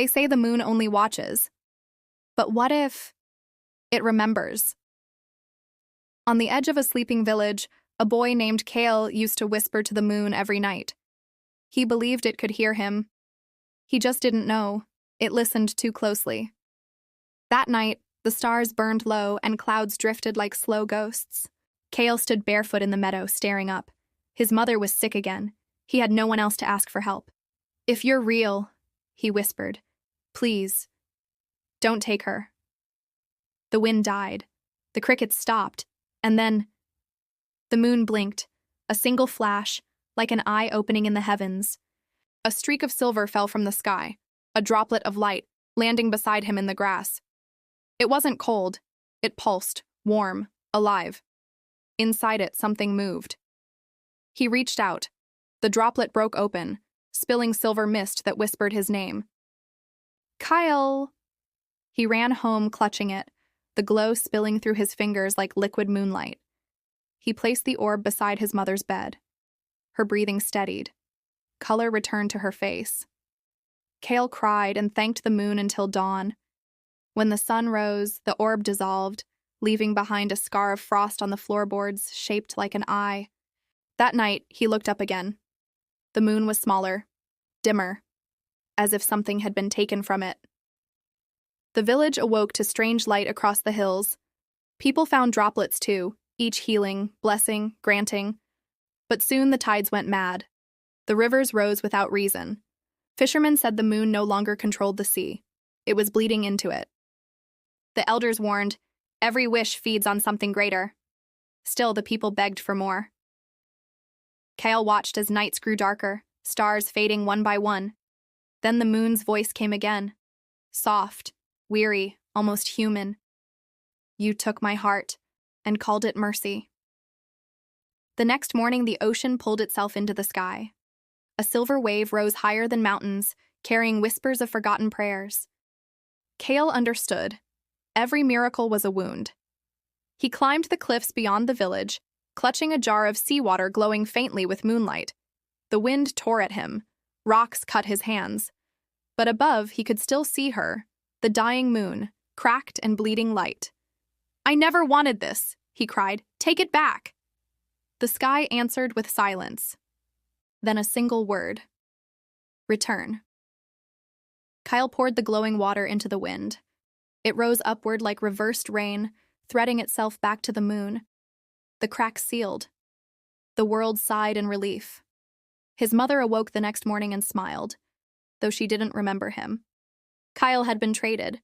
They say the moon only watches. But what if it remembers? On the edge of a sleeping village, a boy named Kale used to whisper to the moon every night. He believed it could hear him. He just didn't know. It listened too closely. That night, the stars burned low and clouds drifted like slow ghosts. Kale stood barefoot in the meadow, staring up. His mother was sick again. He had no one else to ask for help. "If you're real," he whispered, "please, don't take her." The wind died. The crickets stopped. And then the moon blinked, a single flash, like an eye opening in the heavens. A streak of silver fell from the sky, a droplet of light, landing beside him in the grass. It wasn't cold. It pulsed, warm, alive. Inside it, something moved. He reached out. The droplet broke open, spilling silver mist that whispered his name. "Kyle!" He ran home, clutching it, the glow spilling through his fingers like liquid moonlight. He placed the orb beside his mother's bed. Her breathing steadied. Color returned to her face. Kale cried and thanked the moon until dawn. When the sun rose, the orb dissolved, leaving behind a scar of frost on the floorboards shaped like an eye. That night, he looked up again. The moon was smaller, dimmer, as if something had been taken from it. The village awoke to strange light across the hills. People found droplets too, each healing, blessing, granting. But soon the tides went mad. The rivers rose without reason. Fishermen said the moon no longer controlled the sea. It was bleeding into it. The elders warned, every wish feeds on something greater. Still, the people begged for more. Kale watched as nights grew darker, stars fading one by one. Then the moon's voice came again, soft, weary, almost human. "You took my heart," and called it mercy. The next morning, the ocean pulled itself into the sky. A silver wave rose higher than mountains, carrying whispers of forgotten prayers. Kale understood. Every miracle was a wound. He climbed the cliffs beyond the village, clutching a jar of seawater glowing faintly with moonlight. The wind tore at him. Rocks cut his hands. But above, he could still see her, the dying moon, cracked and bleeding light. "I never wanted this," he cried. "Take it back." The sky answered with silence. Then a single word. "Return." Kyle poured the glowing water into the wind. It rose upward like reversed rain, threading itself back to the moon. The crack sealed. The world sighed in relief. His mother awoke the next morning and smiled, though she didn't remember him. Kyle had been traded,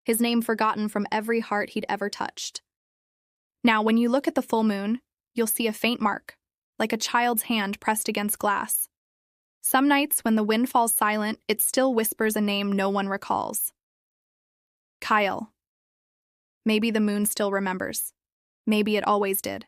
his name forgotten from every heart he'd ever touched. Now, when you look at the full moon, you'll see a faint mark, like a child's hand pressed against glass. Some nights, when the wind falls silent, it still whispers a name no one recalls. Kyle. Maybe the moon still remembers. Maybe it always did.